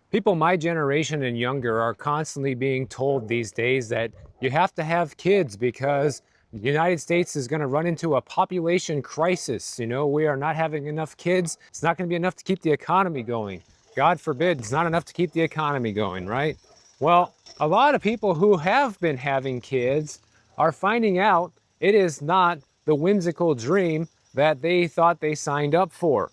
People my generation and younger are constantly being told these days that you have to have kids because the United States is going to run into a population crisis. We are not having enough kids. It's not going to be enough to keep the economy going. God forbid, it's not enough to keep the economy going, right? Well, a lot of people who have been having kids are finding out it is not the whimsical dream that they thought they signed up for.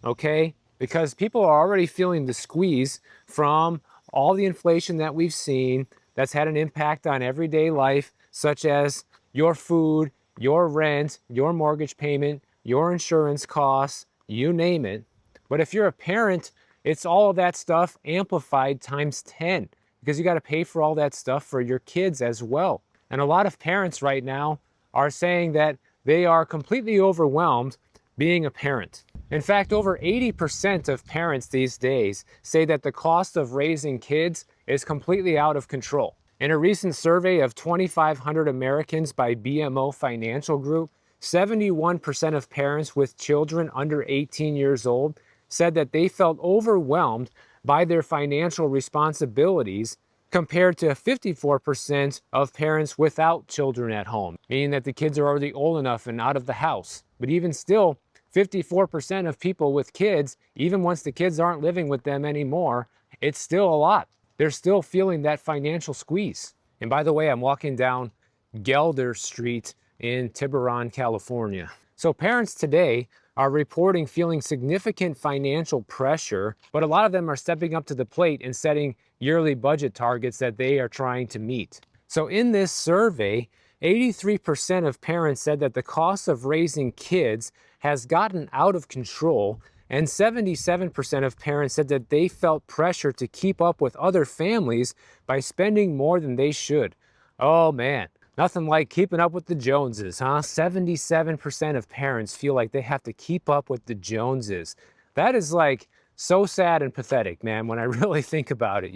Okay? Because people are already feeling the squeeze from all the inflation that we've seen that's had an impact on everyday life, such as your food, your rent, your mortgage payment, your insurance costs, you name it. But if you're a parent, it's all of that stuff amplified times 10 because you got to pay for all that stuff for your kids as well. And a lot of parents right now are saying that they are completely overwhelmed being a parent. In fact, over 80% of parents these days say that the cost of raising kids is completely out of control. In a recent survey of 2,500 Americans by BMO Financial Group, 71% of parents with children under 18 years old said that they felt overwhelmed by their financial responsibilities compared to 54% of parents without children at home, meaning that the kids are already old enough and out of the house. But even still, 54% of people with kids, even once the kids aren't living with them anymore, it's still a lot. They're still feeling that financial squeeze. And by the way, I'm walking down Gelder Street in Tiburon, California. So parents today are reporting feeling significant financial pressure, but a lot of them are stepping up to the plate and setting yearly budget targets that they are trying to meet. So in this survey, 83% of parents said that the cost of raising kids has gotten out of control, and 77% of parents said that they felt pressure to keep up with other families by spending more than they should. Oh man, nothing like keeping up with the Joneses, huh? 77% of parents feel like they have to keep up with the Joneses. That is like so sad and pathetic, man, when I really think about it.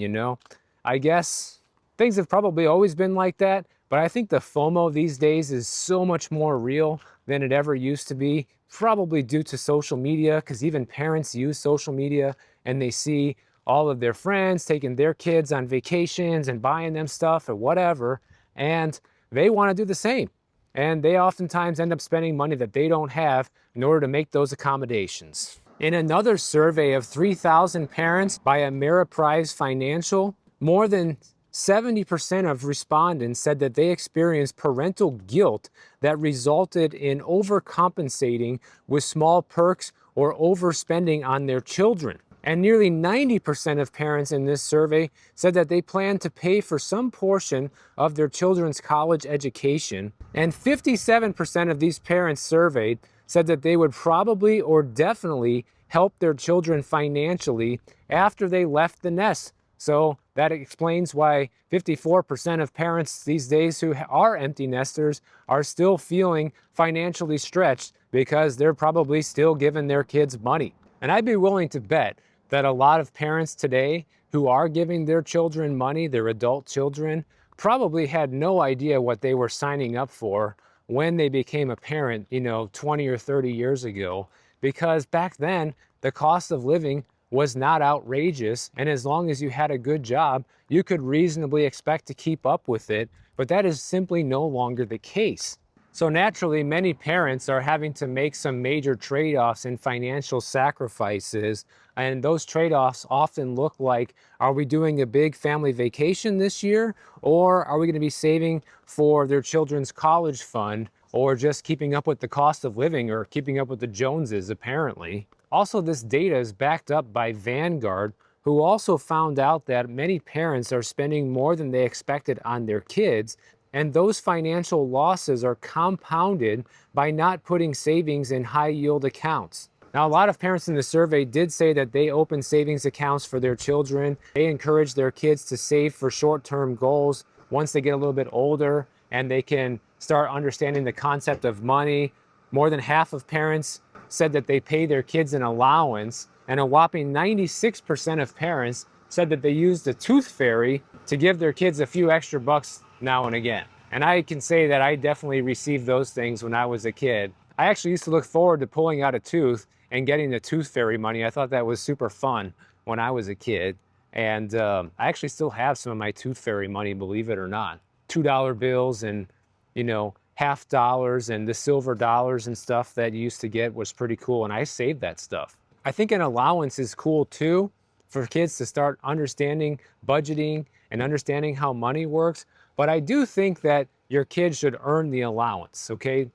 I guess things have probably always been like that, but I think the FOMO these days is so much more real than it ever used to be, probably due to social media, because even parents use social media and they see all of their friends taking their kids on vacations and buying them stuff or whatever, and they want to do the same. And they oftentimes end up spending money that they don't have in order to make those accommodations. In another survey of 3,000 parents by Ameriprise Financial, more than 70% of respondents said that they experienced parental guilt that resulted in overcompensating with small perks or overspending on their children. And nearly 90% of parents in this survey said that they plan to pay for some portion of their children's college education. And 57% of these parents surveyed said that they would probably or definitely help their children financially after they left the nest. So that explains why 54% of parents these days who are empty nesters are still feeling financially stretched because they're probably still giving their kids money. And I'd be willing to bet that a lot of parents today who are giving their children money, their adult children, probably had no idea what they were signing up for when they became a parent, 20 or 30 years ago, because back then the cost of living was not outrageous, and as long as you had a good job, you could reasonably expect to keep up with it, but that is simply no longer the case. So naturally, many parents are having to make some major trade-offs in financial sacrifices, and those trade-offs often look like, are we doing a big family vacation this year, or are we going to be saving for their children's college fund, or just keeping up with the cost of living, or keeping up with the Joneses, apparently. Also, this data is backed up by Vanguard, who also found out that many parents are spending more than they expected on their kids, and those financial losses are compounded by not putting savings in high-yield accounts. Now, a lot of parents in the survey did say that they open savings accounts for their children. They encourage their kids to save for short-term goals once they get a little bit older and they can start understanding the concept of money. More than half of parents said that they pay their kids an allowance, and a whopping 96% of parents said that they used the tooth fairy to give their kids a few extra bucks now and again. And I can say that I definitely received those things when I was a kid. I actually used to look forward to pulling out a tooth and getting the tooth fairy money. I thought that was super fun when I was a kid. And I actually still have some of my Tooth Fairy money, believe it or not. $2 bills and, you know, half dollars and the silver dollars and stuff that you used to get was pretty cool. And I saved that stuff. I think an allowance is cool too for kids to start understanding budgeting and understanding how money works. But I do think that your kids should earn the allowance, okay?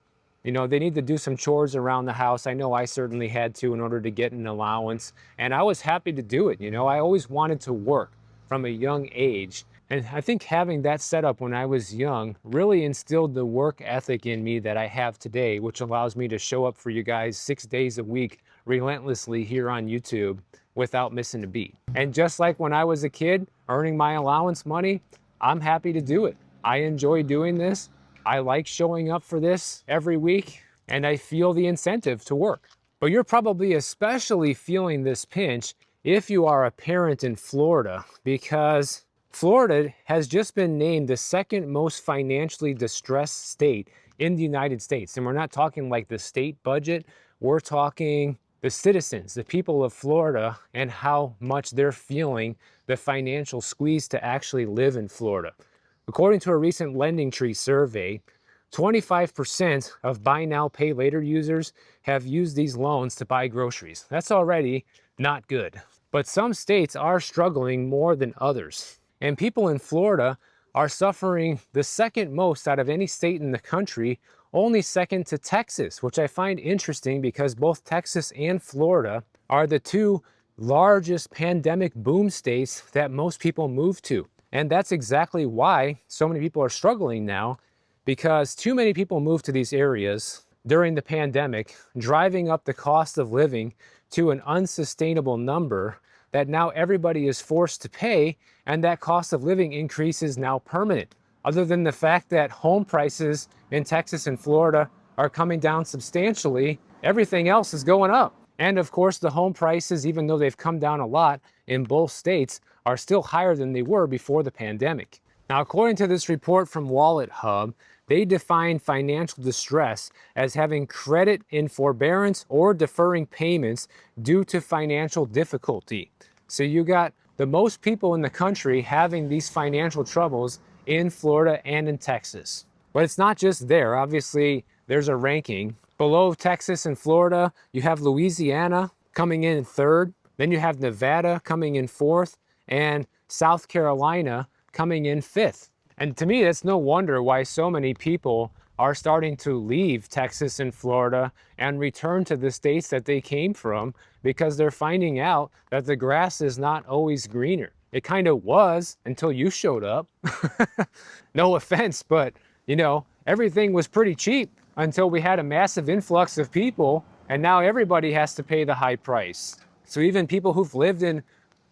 You know, they need to do some chores around the house. I know I certainly had to in order to get an allowance, and I was happy to do it. You know, I always wanted to work from a young age. And I think having that set up when I was young really instilled the work ethic in me that I have today, which allows me to show up for you guys 6 days a week relentlessly here on YouTube without missing a beat. And just like when I was a kid earning my allowance money, I'm happy to do it. I enjoy doing this. I like showing up for this every week, and I feel the incentive to work. But you're probably especially feeling this pinch if you are a parent in Florida, because Florida has just been named the second most financially distressed state in the United States. And we're not talking like the state budget, we're talking the citizens, the people of Florida, and how much they're feeling the financial squeeze to actually live in Florida. According to a recent Lending Tree survey, 25% of buy now, pay later users have used these loans to buy groceries. That's already not good. But some states are struggling more than others. And people in Florida are suffering the second most out of any state in the country, only second to Texas, which I find interesting because both Texas and Florida are the two largest pandemic boom states that most people move to. And that's exactly why so many people are struggling now, because too many people moved to these areas during the pandemic, driving up the cost of living to an unsustainable number that now everybody is forced to pay, and that cost of living increase is now permanent. Other than the fact that home prices in Texas and Florida are coming down substantially, everything else is going up. And of course, the home prices, even though they've come down a lot in both states, are still higher than they were before the pandemic. Now, according to this report from Wallet Hub, they define financial distress as having credit in forbearance or deferring payments due to financial difficulty. So you got the most people in the country having these financial troubles in Florida and in Texas. But it's not just there. Obviously, there's a ranking. Below Texas and Florida, you have Louisiana coming in third. Then you have Nevada coming in fourth, and South Carolina coming in fifth. And to me, that's no wonder why so many people are starting to leave Texas and Florida and return to the states that they came from, because they're finding out that the grass is not always greener. It kind of was until you showed up. No offense, but you know, everything was pretty cheap until we had a massive influx of people, and now everybody has to pay the high price. So even people who've lived in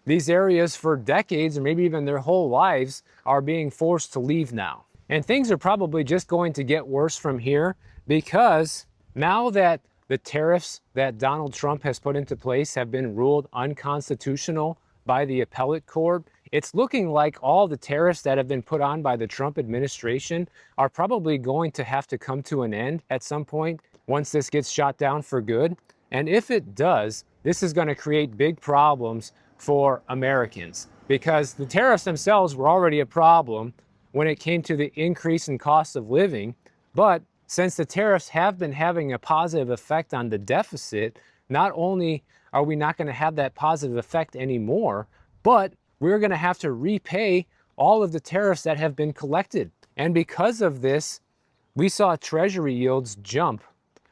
these areas for decades or maybe even their whole lives are being forced to leave now. And things are probably just going to get worse from here, because now that the tariffs that Donald Trump has put into place have been ruled unconstitutional by the appellate court, it's looking like all the tariffs that have been put on by the Trump administration are probably going to have to come to an end at some point once this gets shot down for good. And if it does, this is going to create big problems for Americans, because the tariffs themselves were already a problem when it came to the increase in cost of living. But since the tariffs have been having a positive effect on the deficit, not only are we not going to have that positive effect anymore, but we're going to have to repay all of the tariffs that have been collected. And because of this, we saw Treasury yields jump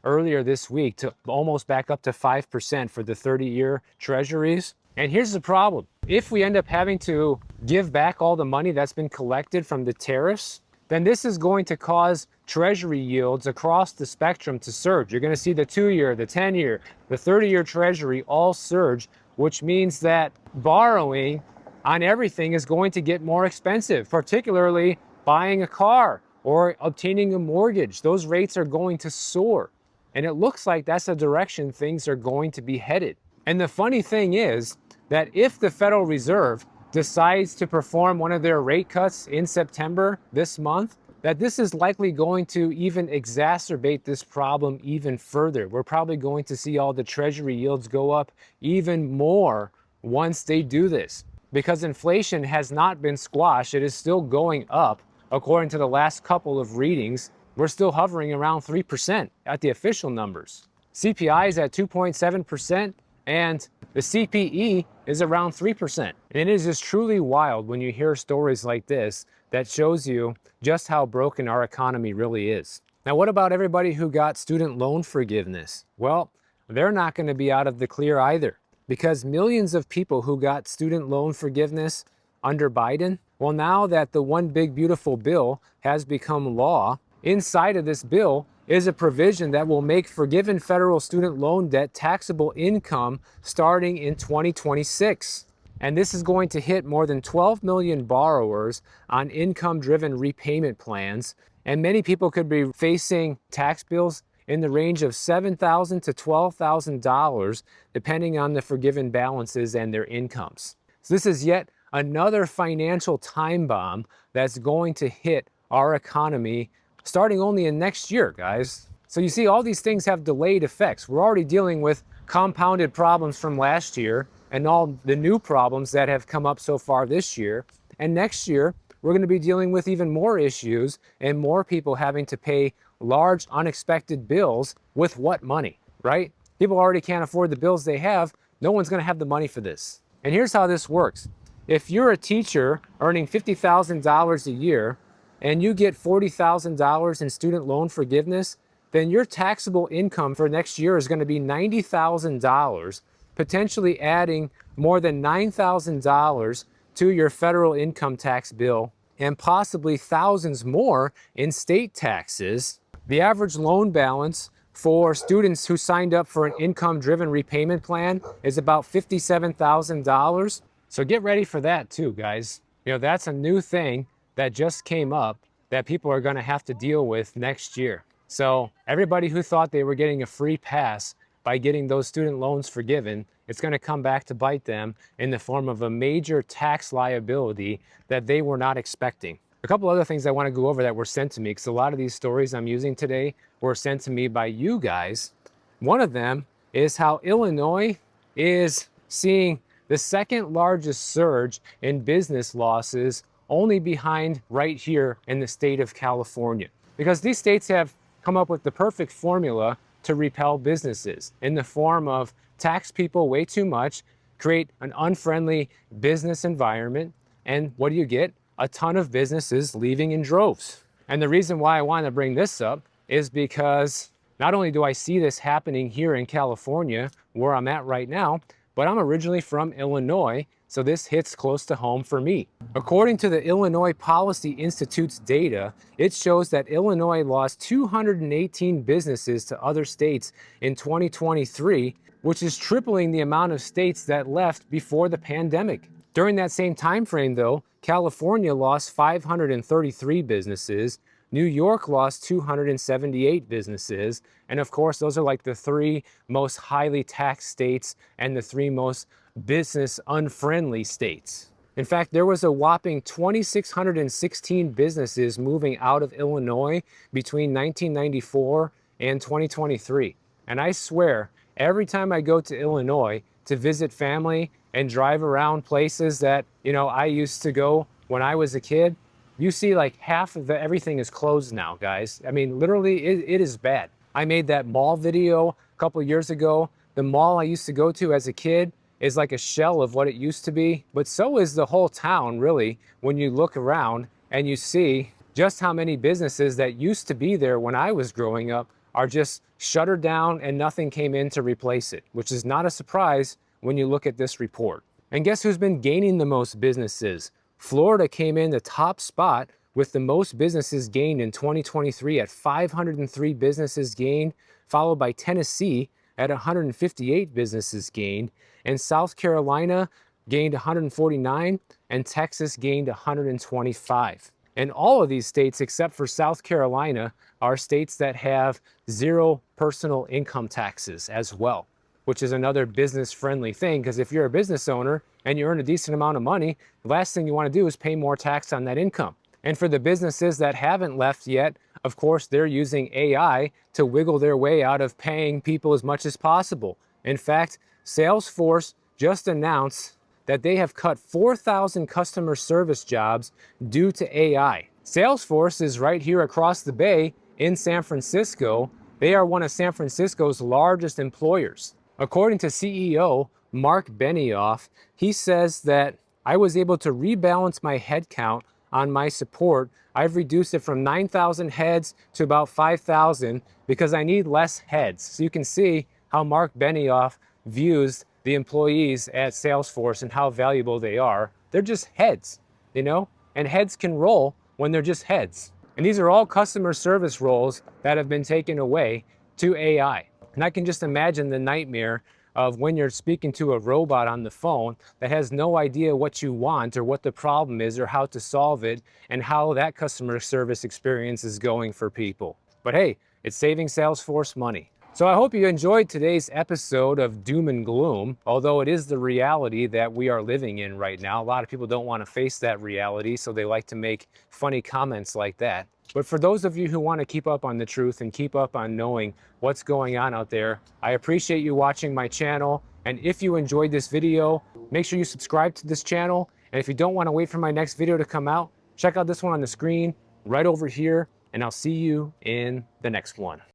earlier this week to almost back up to 5% for the 30-year Treasuries. And here's the problem. If we end up having to give back all the money that's been collected from the tariffs, then this is going to cause Treasury yields across the spectrum to surge. You're going to see the 2-year, the 10-year, the 30-year Treasury all surge, which means that borrowing on everything is going to get more expensive, particularly buying a car or obtaining a mortgage. Those rates are going to soar. And it looks like that's the direction things are going to be headed. And the funny thing is that if the Federal Reserve decides to perform one of their rate cuts in September this month, that this is likely going to even exacerbate this problem even further. We're probably going to see all the Treasury yields go up even more once they do this. because inflation has not been squashed. It is still going up. According to the last couple of readings, we're still hovering around 3% at the official numbers. CPI is at 2.7%, and the CPE is around 3%. And it is just truly wild when you hear stories like this that shows you just how broken our economy really is. Now, what about everybody who got student loan forgiveness? Well, they're not going to be out of the clear either, because millions of people who got student loan forgiveness under Biden, well, now that the one big beautiful bill has become law, inside of this bill is a provision that will make forgiven federal student loan debt taxable income starting in 2026. And this is going to hit more than 12 million borrowers on income-driven repayment plans. And many people could be facing tax bills in the range of $7,000 to $12,000, depending on the forgiven balances and their incomes. So this is yet another financial time bomb that's going to hit our economy starting only in next year, guys. So you see, all these things have delayed effects. We're already dealing with compounded problems from last year and all the new problems that have come up so far this year. And next year, we're going to be dealing with even more issues and more people having to pay large unexpected bills with what money, right? People already can't afford the bills they have. No one's going to have the money for this. And here's how this works. If you're a teacher earning $50,000 a year and you get $40,000 in student loan forgiveness, then your taxable income for next year is going to be $90,000, potentially adding more than $9,000 to your federal income tax bill, and possibly thousands more in state taxes. The average loan balance for students who signed up for an income-driven repayment plan is about $57,000. So get ready for that too, guys. That's a new thing that just came up that people are going to have to deal with next year. So everybody who thought they were getting a free pass by getting those student loans forgiven, it's going to come back to bite them in the form of a major tax liability that they were not expecting. A couple other things I want to go over that were sent to me, because a lot of these stories I'm using today were sent to me by you guys. One of them is how Illinois is seeing the second largest surge in business losses, only behind right here in the state of California. Because these states have come up with the perfect formula to repel businesses in the form of tax people way too much, create an unfriendly business environment, and what do you get? A ton of businesses leaving in droves. And the reason why I want to bring this up is because not only do I see this happening here in California, where I'm at right now, but I'm originally from Illinois, so this hits close to home for me. According to the Illinois Policy Institute's data, it shows that Illinois lost 218 businesses to other states in 2023, which is tripling the amount of states that left before the pandemic. During that same time frame, though, California lost 533 businesses, New York lost 278 businesses, and of course, those are like the three most highly taxed states and the three most business unfriendly states. In fact, there was a whopping 2,616 businesses moving out of Illinois between 1994 and 2023. And I swear, every time I go to Illinois to visit family and drive around places that, I used to go when I was a kid, you see like half of everything is closed now, guys. I mean, literally, it is bad. I made that mall video a couple of years ago. The mall I used to go to as a kid is like a shell of what it used to be, but so is the whole town, really, when you look around and you see just how many businesses that used to be there when I was growing up are just shuttered down and nothing came in to replace it, which is not a surprise when you look at this report. And guess who's been gaining the most businesses? Florida came in the top spot with the most businesses gained in 2023 at 503 businesses gained, followed by Tennessee at 158 businesses gained, and South Carolina gained 149, and Texas gained 125. And all of these states, except for South Carolina, are states that have zero personal income taxes as well, which is another business-friendly thing, because if you're a business owner and you earn a decent amount of money, the last thing you want to do is pay more tax on that income. And for the businesses that haven't left yet, of course, they're using AI to wiggle their way out of paying people as much as possible. In fact, Salesforce just announced that they have cut 4,000 customer service jobs due to AI. Salesforce is right here across the bay in San Francisco. They are one of San Francisco's largest employers. According to CEO Mark Benioff, he says that I was able to rebalance my headcount on my support. I've reduced it from 9,000 heads to about 5,000 because I need less heads. So you can see how Mark Benioff views the employees at Salesforce and how valuable they are. They're just heads, you know, and heads can roll when they're just heads. And these are all customer service roles that have been taken away to AI. And I can just imagine the nightmare of when you're speaking to a robot on the phone that has no idea what you want or what the problem is or how to solve it and how that customer service experience is going for people. But hey, it's saving Salesforce money. So I hope you enjoyed today's episode of Doom and Gloom, although it is the reality that we are living in right now. A lot of people don't want to face that reality, so they like to make funny comments like that. But for those of you who want to keep up on the truth and keep up on knowing what's going on out there, I appreciate you watching my channel. And if you enjoyed this video, make sure you subscribe to this channel. And if you don't want to wait for my next video to come out, check out this one on the screen right over here, and I'll see you in the next one.